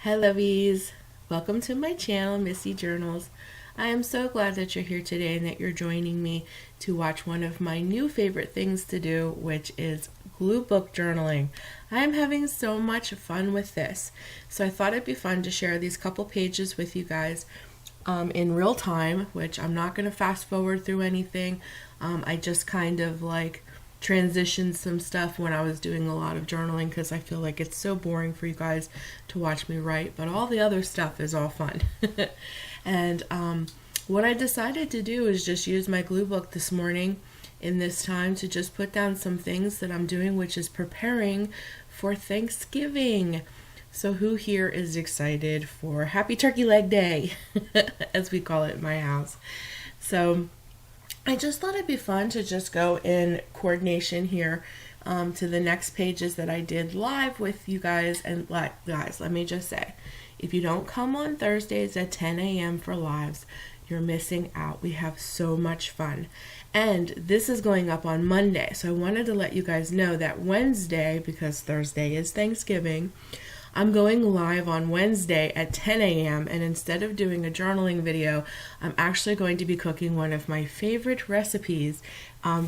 Hi lovies! Welcome to my channel, Missy Journals. I am so glad that you're here today and that you're joining me to watch one of my new favorite things to do, which is glue book journaling. I am having so much fun with this. So I thought it'd be fun to share these couple pages with you guys in real time, which I'm not going to fast forward through anything. I just kind of transitioned some stuff when I was doing a lot of journaling because I feel like it's so boring for you guys to watch me write, but all the other stuff is all fun. And what I decided to do is just use my glue book this morning in this time to just put down some things that I'm doing, which is preparing for Thanksgiving. So who here is excited for Happy Turkey Leg Day, as we call it in my house? So I just thought it'd be fun to just go in coordination here to the next pages that I did live with you guys. And guys, let me just say, if you don't come on Thursdays at 10 a.m. for lives, you're missing out. We have so much fun. And this is going up on Monday. So I wanted to let you guys know that Wednesday, because Thursday is Thanksgiving, I'm going live on Wednesday at 10 a.m. and instead of doing a journaling video, I'm actually going to be cooking one of my favorite recipes,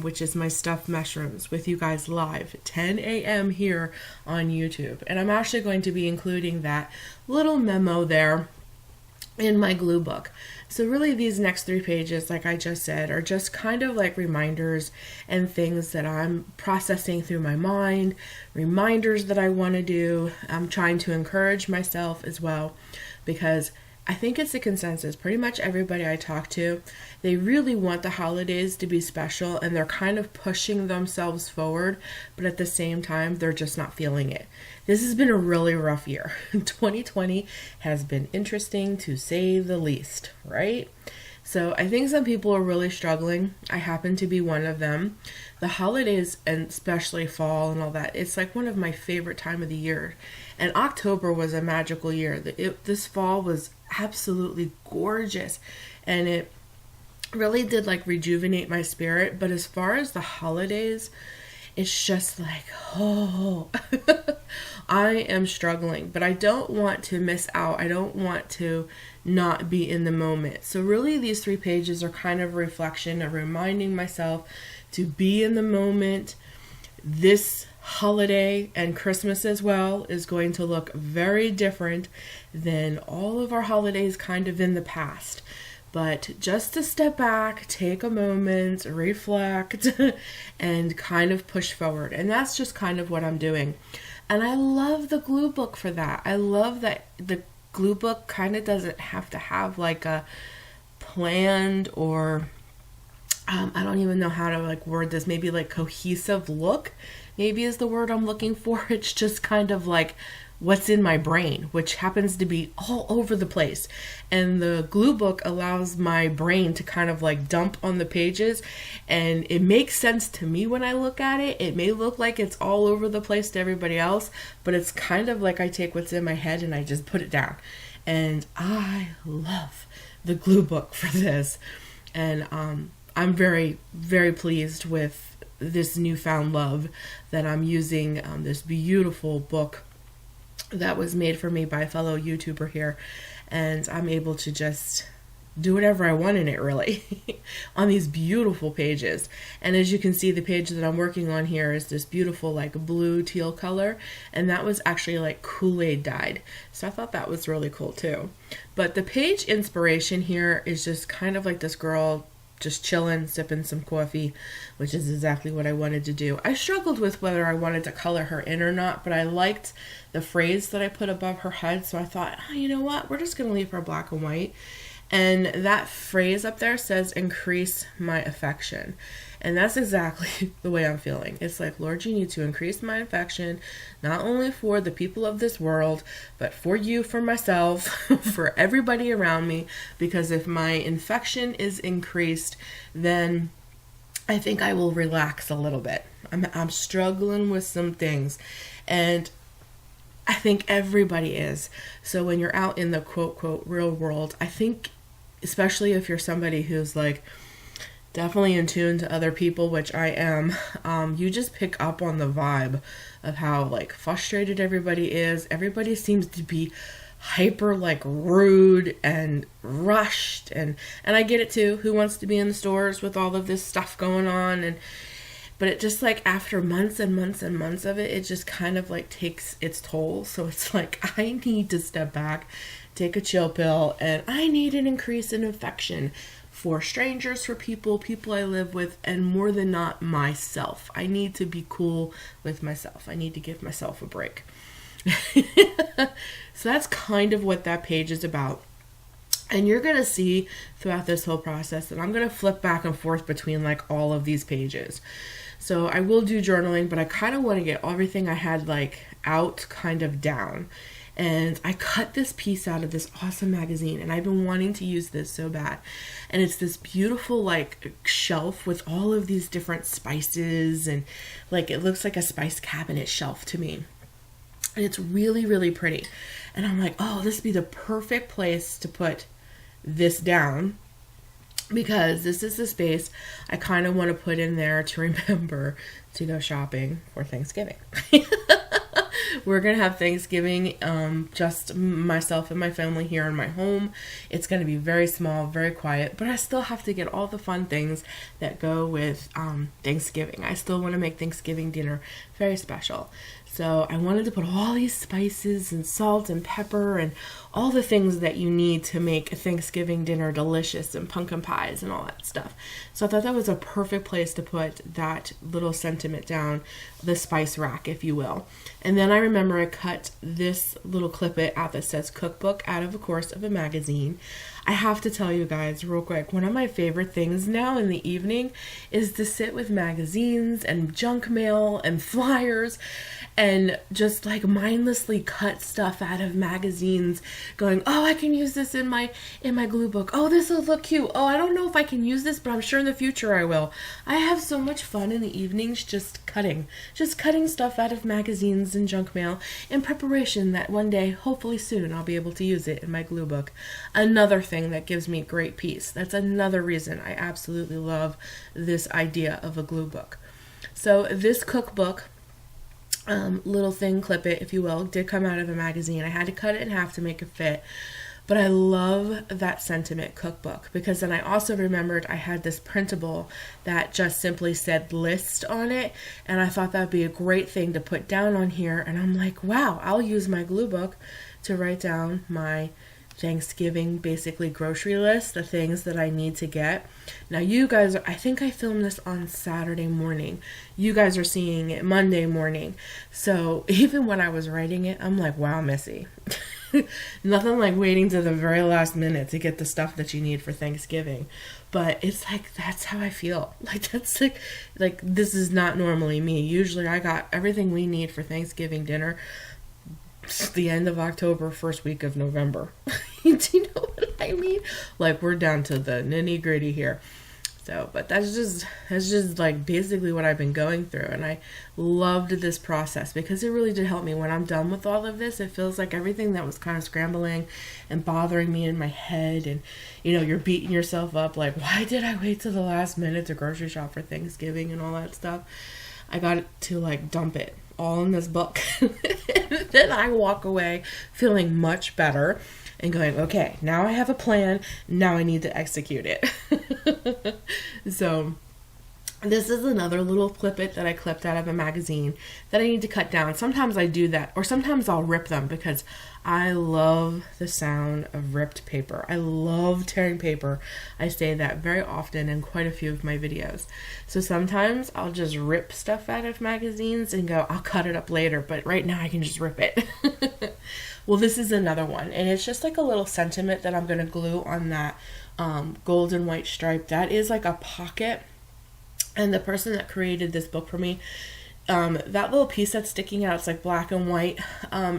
which is my stuffed mushrooms, with you guys live at 10 a.m. here on YouTube. And I'm actually going to be including that little memo there in my glue book. So really these next 3 pages, like I just said, are just kind of like reminders and things that I'm processing through my mind, reminders that I want to do. I'm trying to encourage myself as well, because I think it's a consensus. Pretty much everybody I talk to, they really want the holidays to be special and they're kind of pushing themselves forward, but at the same time, they're just not feeling it. This has been a really rough year. 2020 has been interesting to say the least, right? So I think some people are really struggling. I happen to be one of them. The holidays, and especially fall and all that, it's like one of my favorite time of the year. And October was a magical year. This fall was absolutely gorgeous. And it really did rejuvenate my spirit. But as far as the holidays, it's just oh, I am struggling, but I don't want to miss out. I don't want to not be in the moment. So really these 3 pages are kind of a reflection of reminding myself to be in the moment. This holiday and Christmas as well is going to look very different than all of our holidays kind of in the past. But just to step back, take a moment, reflect, and kind of push forward. And that's just kind of what I'm doing. And I love the glue book for that. I love that the glue book kind of doesn't have to have a planned or I don't even know how to word this, maybe cohesive look, maybe is the word I'm looking for. It's just kind of what's in my brain, which happens to be all over the place. And the glue book allows my brain to kind of dump on the pages, and it makes sense to me when I look at it. It may look like it's all over the place to everybody else, but it's kind of I take what's in my head and I just put it down. And I love the glue book for this. And I'm very, very pleased with this newfound love that I'm using this beautiful book that was made for me by a fellow YouTuber here, and I'm able to just do whatever I want in it, really, on these beautiful pages. And as you can see, the page that I'm working on here is this beautiful blue teal color, and that was actually Kool-Aid dyed, so I thought that was really cool too. But the page inspiration here is just kind of this girl just chilling, sipping some coffee, which is exactly what I wanted to do. I struggled with whether I wanted to color her in or not, but I liked the phrase that I put above her head, so I thought, oh, you know what, we're just going to leave her black and white. And that phrase up there says, increase my affection. And that's exactly the way I'm feeling. It's Lord, you need to increase my affection, not only for the people of this world, but for you, for myself, for everybody around me. Because if my infection is increased, then I think I will relax a little bit. I'm struggling with some things, and I think everybody is. So when you're out in the quote, quote, real world, I think, especially if you're somebody who's definitely in tune to other people, which I am, you just pick up on the vibe of how frustrated everybody is. Everybody seems to be hyper like rude and rushed, and I get it too. Who wants to be in the stores with all of this stuff going on? But it just like after months and months and months of it, it just kind of like takes its toll. So it's like I need to step back, take a chill pill, and I need an increase in affection for strangers, for people I live with, and more than not, myself. I need to be cool with myself. I need to give myself a break. So that's kind of what that page is about. And you're going to see throughout this whole process that I'm going to flip back and forth between like all of these pages. So I will do journaling, but I kind of want to get everything I had like out kind of down. And I cut this piece out of this awesome magazine, and I've been wanting to use this so bad. And it's this beautiful like shelf with all of these different spices, and like it looks like a spice cabinet shelf to me. And it's really, really pretty. And I'm like, oh, this would be the perfect place to put this down, because this is the space I kind of want to put in there to remember to go shopping for Thanksgiving. We're going to have Thanksgiving, just myself and my family here in my home. It's going to be very small, very quiet, but I still have to get all the fun things that go with Thanksgiving. I still want to make Thanksgiving dinner very special. So I wanted to put all these spices and salt and pepper and all the things that you need to make a Thanksgiving dinner delicious, and pumpkin pies and all that stuff. So I thought that was a perfect place to put that little sentiment down, the spice rack, if you will. And then I remember I cut this little clip-it out that says cookbook out of, course, of a magazine. I have to tell you guys real quick, one of my favorite things now in the evening is to sit with magazines and junk mail and flyers and just like mindlessly cut stuff out of magazines, going, oh, I can use this in my glue book. Oh, this will look cute. Oh, I don't know if I can use this, but I'm sure in the future I will. I have so much fun in the evenings just cutting stuff out of magazines and junk mail in preparation that one day, hopefully soon, I'll be able to use it in my glue book. Another thing that gives me great peace. That's another reason I absolutely love this idea of a glue book. So this cookbook, little thing, clip it, if you will, did come out of a magazine. I had to cut it in half to make it fit. But I love that sentiment cookbook, because then I also remembered I had this printable that just simply said list on it, and I thought that'd be a great thing to put down on here. And I'm like, wow, I'll use my glue book to write down my Thanksgiving basically grocery list, the things that I need to get. Now you guys, I think I filmed this on Saturday morning. You guys are seeing it Monday morning. So even when I was writing it, I'm like, wow, Missy. Nothing like waiting to the very last minute to get the stuff that you need for Thanksgiving. But it's like, that's how I feel. Like that's like this is not normally me. Usually I got everything we need for Thanksgiving dinner the end of October, first week of November. Do you know what I mean? Like we're down to the nitty gritty here. So, but that's just like basically what I've been going through, and I loved this process because it really did help me. When I'm done with all of this, it feels like everything that was kind of scrambling and bothering me in my head, and you're beating yourself up like, why did I wait till the last minute to grocery shop for Thanksgiving and all that stuff? I got to like dump it all in this book. And then I walk away feeling much better and going, okay, now I have a plan. Now I need to execute it. So this is another little clip-it that I clipped out of a magazine that I need to cut down. Sometimes I do that, or sometimes I'll rip them because I love the sound of ripped paper. I love tearing paper. I say that very often in quite a few of my videos. So sometimes I'll just rip stuff out of magazines and go, I'll cut it up later, but right now I can just rip it. Well, this is another one, and it's just like a little sentiment that I'm going to glue on that gold and white stripe. That is like a pocket. And the person that created this book for me, that little piece that's sticking out, it's like black and white.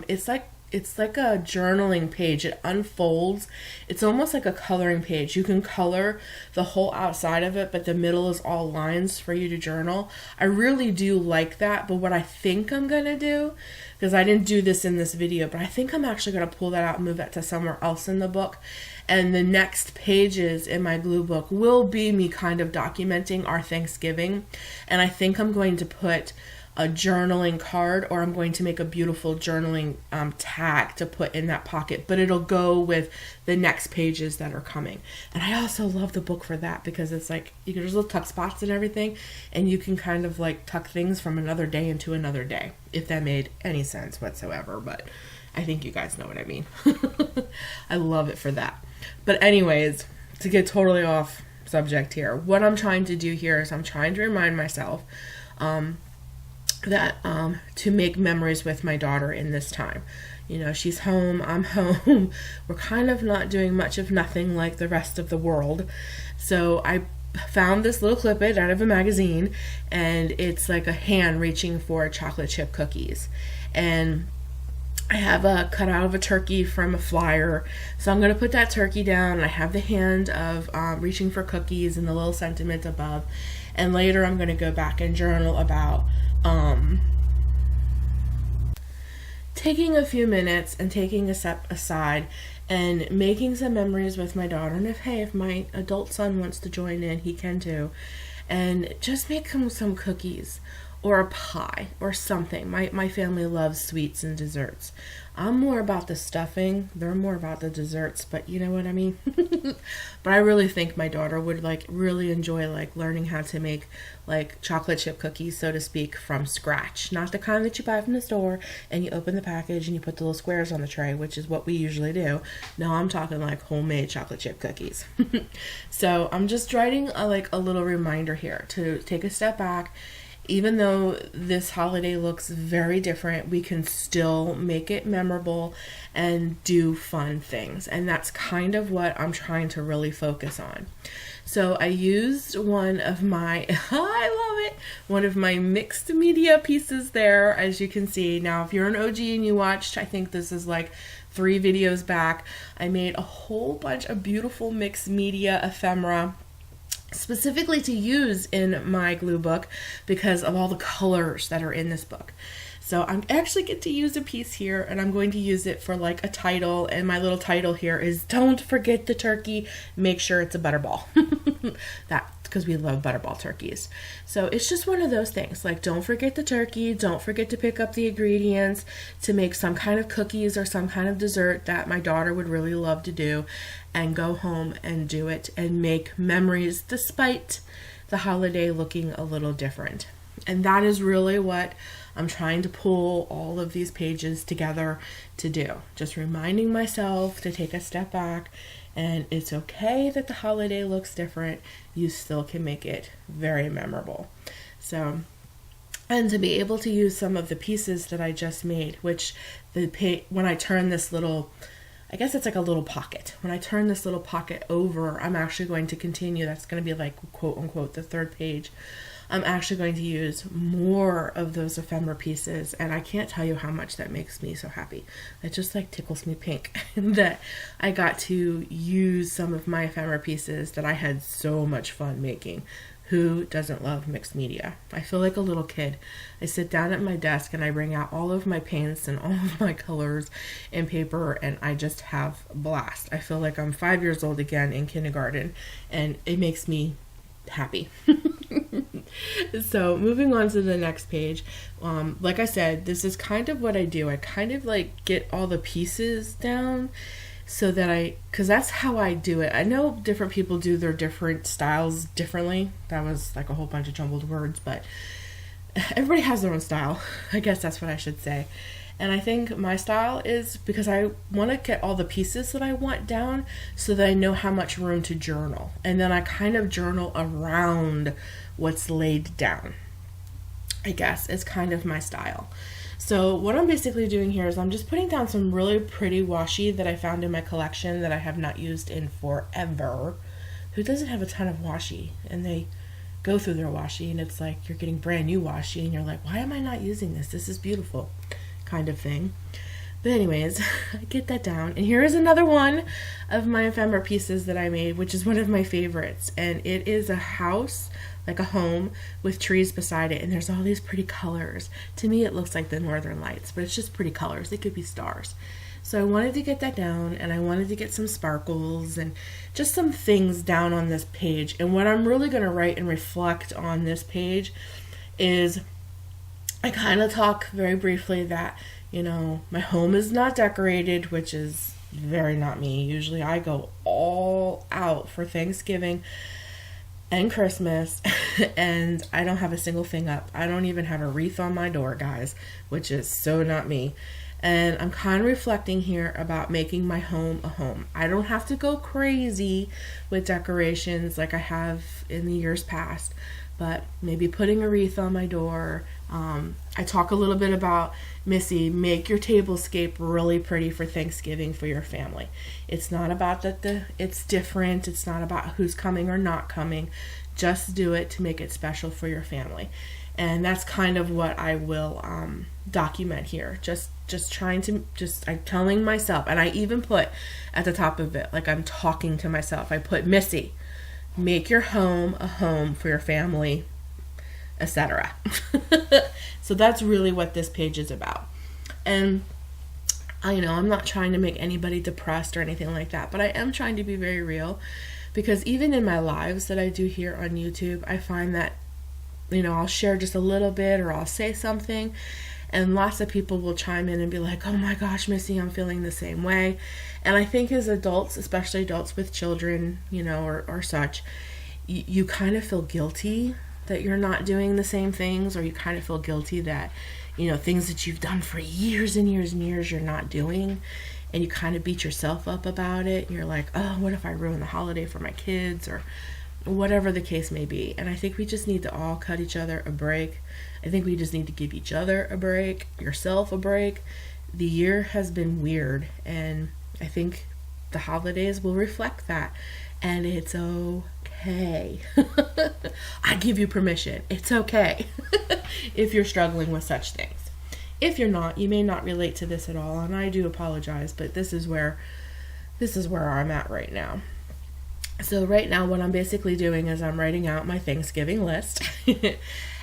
It's like a journaling page. It unfolds. It's almost like a coloring page. You can color the whole outside of it, but the middle is all lines for you to journal. I really do like that, but what I think I'm going to do, because I didn't do this in this video, but I think I'm actually going to pull that out and move that to somewhere else in the book. And the next pages in my glue book will be me kind of documenting our Thanksgiving. And I think I'm going to put a journaling card, or I'm going to make a beautiful journaling tag to put in that pocket, but it'll go with the next pages that are coming. And I also love the book for that, because it's like, there's little tuck spots and everything, and you can kind of like tuck things from another day into another day, if that made any sense whatsoever, but I think you guys know what I mean. I love it for that. But anyways, to get totally off subject here, what I'm trying to do here is I'm trying to remind myself that to make memories with my daughter in this time. You know, she's home, I'm home. We're kind of not doing much of nothing like the rest of the world. So I found this little clip-it out of a magazine, and it's like a hand reaching for chocolate chip cookies. And I have a cutout of a turkey from a flyer, so I'm going to put that turkey down, and I have the hand of reaching for cookies and the little sentiment above. And later I'm going to go back and journal about taking a few minutes and taking a step aside and making some memories with my daughter. And if my adult son wants to join in, he can too. And just make him some cookies or a pie or something. My family loves sweets and desserts. I'm more about the stuffing. They're more about the desserts, but you know what I mean? But I really think my daughter would really enjoy learning how to make chocolate chip cookies, so to speak, from scratch. Not the kind that you buy from the store and you open the package and you put the little squares on the tray, which is what we usually do. No, I'm talking homemade chocolate chip cookies. So I'm just writing a little reminder here to take a step back. Even though this holiday looks very different, we can still make it memorable and do fun things. And that's kind of what I'm trying to really focus on. So I used one of my, I love it, one of my mixed media pieces there, as you can see. Now, if you're an OG and you watched, I think this is 3 videos back, I made a whole bunch of beautiful mixed media ephemera specifically to use in my glue book because of all the colors that are in this book. So I actually get to use a piece here, and I'm going to use it for a title, and my little title here is "Don't Forget the Turkey, Make Sure It's a Butterball." That because we love butterball turkeys. So it's just one of those things, don't forget the turkey, don't forget to pick up the ingredients to make some kind of cookies or some kind of dessert that my daughter would really love to do, and go home and do it and make memories despite the holiday looking a little different. And that is really what I'm trying to pull all of these pages together to do. Just reminding myself to take a step back, and it's okay that the holiday looks different. You still can make it very memorable. So, and to be able to use some of the pieces that I just made, which when I turn this little, I guess it's a little pocket. When I turn this little pocket over, I'm actually going to continue. That's going to be quote unquote the 3rd page. I'm actually going to use more of those ephemera pieces, and I can't tell you how much that makes me so happy. It just tickles me pink that I got to use some of my ephemera pieces that I had so much fun making. Who doesn't love mixed media? I feel like a little kid. I sit down at my desk and I bring out all of my paints and all of my colors and paper, and I just have a blast. I feel like I'm 5 years old again in kindergarten, and it makes me happy. So moving on to the next page, like I said, this is kind of what I do. I kind of get all the pieces down so that because that's how I do it. I know different people do their different styles differently. That was a whole bunch of jumbled words, but everybody has their own style. I guess that's what I should say. And I think my style is because I want to get all the pieces that I want down so that I know how much room to journal. And then I kind of journal around what's laid down. I guess it's kind of my style. So what I'm basically doing here is I'm just putting down some really pretty washi that I found in my collection that I have not used in forever. Who doesn't have a ton of washi? And they go through their washi and it's you're getting brand new washi and you're why am I not using this? This is beautiful. Kind of thing. But anyways, I get that down, and here is another one of my ephemera pieces that I made, which is one of my favorites, and it is a house, a home with trees beside it, and there's all these pretty colors. To me it looks like the northern lights, but it's just pretty colors. It could be stars. So I wanted to get that down, and I wanted to get some sparkles and just some things down on this page. And what I'm really going to write and reflect on this page is I kind of talk very briefly that, my home is not decorated, which is very not me. Usually I go all out for Thanksgiving and Christmas and I don't have a single thing up. I don't even have a wreath on my door, guys, which is so not me. And I'm kind of reflecting here about making my home a home. I don't have to go crazy with decorations like I have in the years past, but maybe putting a wreath on my door. I talk a little bit about Missy, make your tablescape really pretty for Thanksgiving for your family. It's not about it's different. It's not about who's coming or not coming. Just do it to make it special for your family. And that's kind of what I will document here. Just trying to, I'm telling myself, and I even put at the top of it, like I'm talking to myself, I put, Missy, make your home a home for your family, etc. So that's really what this page is about. And I'm not trying to make anybody depressed or anything like that, but I am trying to be very real, because even in my lives that I do here on YouTube, I find that I'll share just a little bit or I'll say something and lots of people will chime in and be like, oh my gosh, Missy, I'm feeling the same way. And I think as adults, especially adults with children, or such, you kind of feel guilty that you're not doing the same things, or you kind of feel guilty that, things that you've done for years and years and years you're not doing. And you kind of beat yourself up about it. And you're like, oh, what if I ruin the holiday for my kids, or whatever the case may be. And I think we just need to all cut each other a break. I think we just need to give each other a break, yourself a break. The year has been weird, and I think the holidays will reflect that. And it's okay. I give you permission. It's okay if you're struggling with such things. If you're not, you may not relate to this at all, and I do apologize, but this is where I'm at right now. So right now what I'm basically doing is I'm writing out my Thanksgiving list.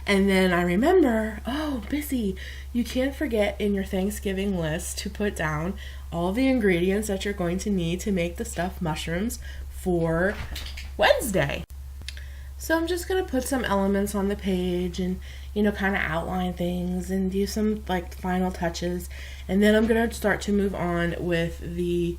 And then I remember, oh, Missy, you can't forget in your Thanksgiving list to put down all the ingredients that you're going to need to make the stuffed mushrooms for Wednesday. So I'm just going to put some elements on the page and, kind of outline things and do some final touches. And then I'm going to start to move on with the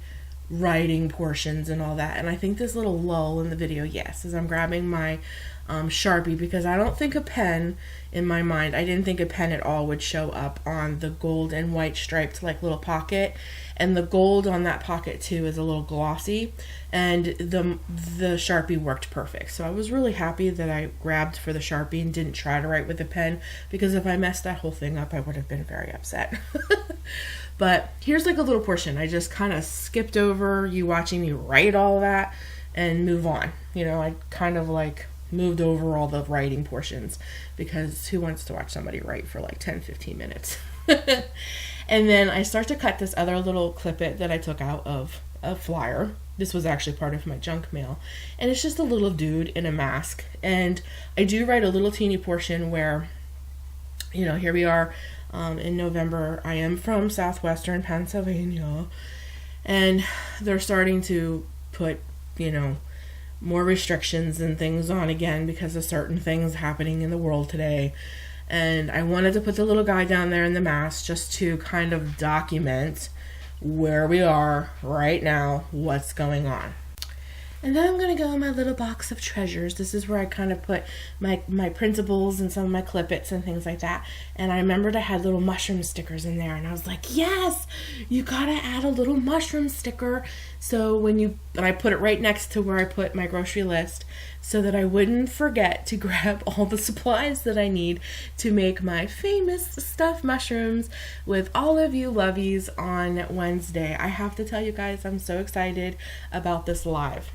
writing portions and all that. And I think this little lull in the video, yes, is I'm grabbing my Sharpie, because I don't think a pen, in my mind, I didn't think a pen at all would show up on the gold and white striped little pocket. And the gold on that pocket too is a little glossy, and the Sharpie worked perfect. So I was really happy that I grabbed for the Sharpie and didn't try to write with a pen, because if I messed that whole thing up, I would have been very upset. But here's a little portion. I just kind of skipped over you watching me write all that and move on. I kind of moved over all the writing portions, because who wants to watch somebody write for 10-15 minutes? And then I start to cut this other little clip-it that I took out of a flyer. This was actually part of my junk mail, and it's just a little dude in a mask. And I do write a little teeny portion where, here we are in November. I am from southwestern Pennsylvania, and they're starting to put, more restrictions and things on again because of certain things happening in the world today. And I wanted to put the little guy down there in the mask just to kind of document where we are right now, what's going on. And then I'm going to go in my little box of treasures. This is where I kind of put my printables and some of my clip-its and things like that. And I remembered I had little mushroom stickers in there. And I was like, yes, you got to add a little mushroom sticker. So and I put it right next to where I put my grocery list, so that I wouldn't forget to grab all the supplies that I need to make my famous stuffed mushrooms with all of you lovies on Wednesday. I have to tell you guys, I'm so excited about this live.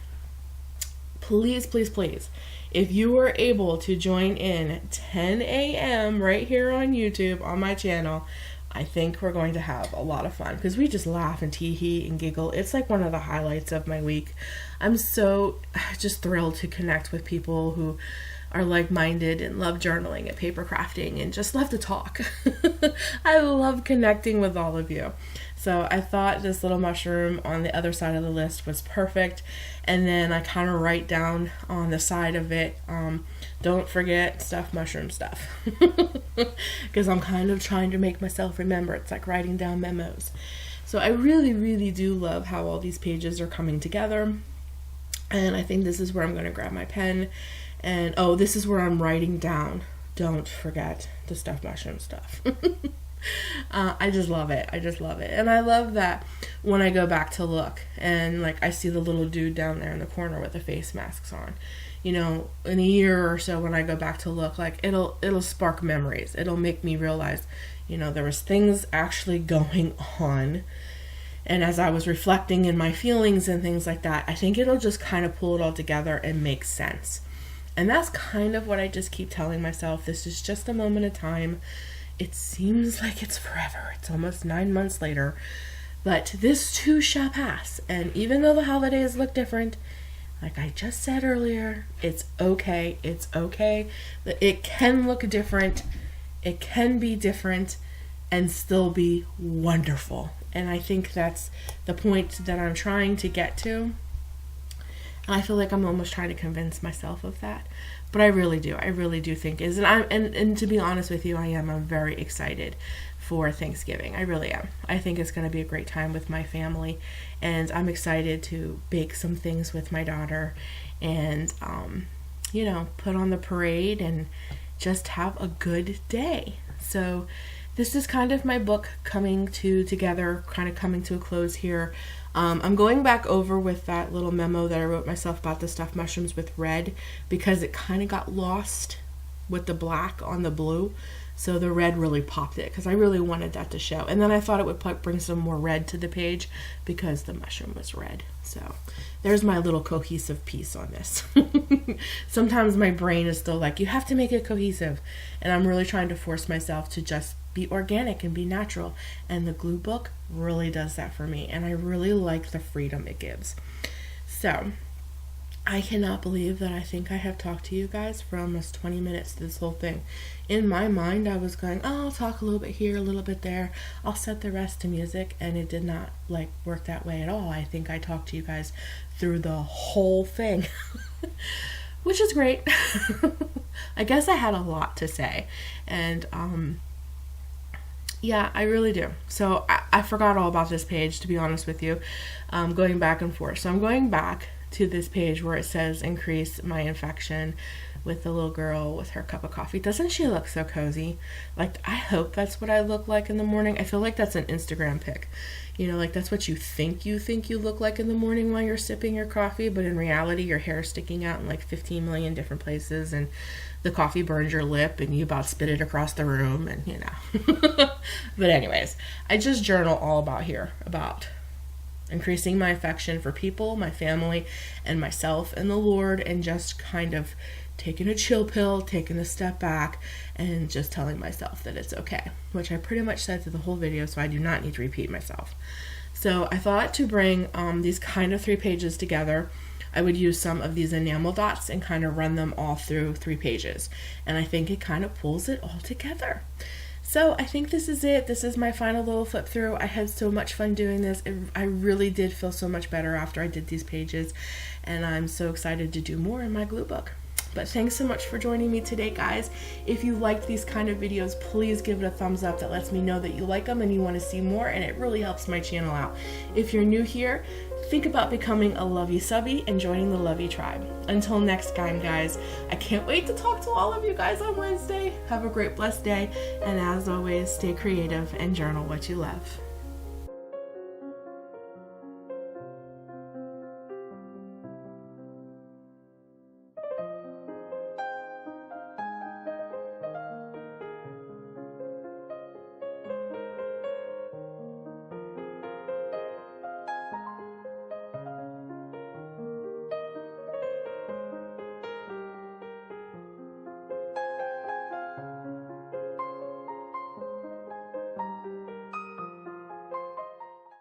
Please, please, please, if you were able to join in 10 a.m. right here on YouTube on my channel, I think we're going to have a lot of fun, because we just laugh and tee-hee and giggle. It's one of the highlights of my week. I'm so just thrilled to connect with people who are like-minded and love journaling and paper crafting and just love to talk. I love connecting with all of you. So I thought this little mushroom on the other side of the list was perfect. And then I kind of write down on the side of it don't forget stuffed mushroom stuff. Because I'm kind of trying to make myself remember. It's like writing down memos. So I really, really do love how all these pages are coming together. And I think this is where I'm going to grab my pen. And, oh, this is where I'm writing down. Don't forget the stuffed mushroom stuff. I just love it. I just love it. And I love that when I go back to look and like I see the little dude down there in the corner with the face masks on. You know, in a year or so when I go back to look, like it'll spark memories. It'll make me realize, you know, there was things actually going on. And as I was reflecting in my feelings and things like that, I think it'll just kind of pull it all together and make sense. And that's kind of what I just keep telling myself. This is just a moment of time. It seems like it's forever. It's almost 9 months later. But this too shall pass. And even though the holidays look different, like I just said earlier, it's okay. It's okay. It can look different. It can be different and still be wonderful. And I think that's the point that I'm trying to get to. And I feel like I'm almost trying to convince myself of that. But I really do. I really do think is. And to be honest with you, I'm very excited for Thanksgiving. I really am. I think it's going to be a great time with my family. And I'm excited to bake some things with my daughter and, you know, put on the parade and just have a good day. So this is kind of my book coming together, kind of coming to a close here. I'm going back over with that little memo that I wrote myself about the stuffed mushrooms with red because it kind of got lost with the black on the blue. So the red really popped it because I really wanted that to show. And then I thought it would bring some more red to the page because the mushroom was red. So there's my little cohesive piece on this. Sometimes my brain is still like, you have to make it cohesive. And I'm really trying to force myself to just be organic and be natural. And the glue book really does that for me. And I really like the freedom it gives. So I cannot believe that I think I have talked to you guys for almost 20 minutes this whole thing. In my mind, I was going, oh, I'll talk a little bit here, a little bit there. I'll set the rest to music. And it did not work that way at all. I think I talked to you guys through the whole thing, which is great. I guess I had a lot to say. And, yeah, I really do. So I forgot all about this page, to be honest with you, going back and forth. So I'm going back to this page where it says increase my infection with the little girl with her cup of coffee. Doesn't she look so cozy? Like, I hope that's what I look like in the morning. I feel like that's an Instagram pic. You know, like that's what you think you look like in the morning while you're sipping your coffee, but in reality your hair is sticking out in like 15 million different places and the coffee burns your lip and you about spit it across the room and you know. But anyways, I just journal all about increasing my affection for people, my family, and myself and the Lord, and just kind of taking a chill pill, taking a step back, and just telling myself that it's okay, which I pretty much said through the whole video, so I do not need to repeat myself. So I thought to bring these kind of 3 pages together, I would use some of these enamel dots and kind of run them all through 3 pages. And I think it kind of pulls it all together. So I think this is it. This is my final little flip through. I had so much fun doing this. I really did feel so much better after I did these pages. And I'm so excited to do more in my glue book. But thanks so much for joining me today, guys. If you liked these kind of videos, please give it a thumbs up. That lets me know that you like them and you want to see more, and it really helps my channel out. If you're new here, think about becoming a Lovie Subbie and joining the Lovie tribe. Until next time, guys, I can't wait to talk to all of you guys on Wednesday. Have a great, blessed day, and as always, stay creative and journal what you love.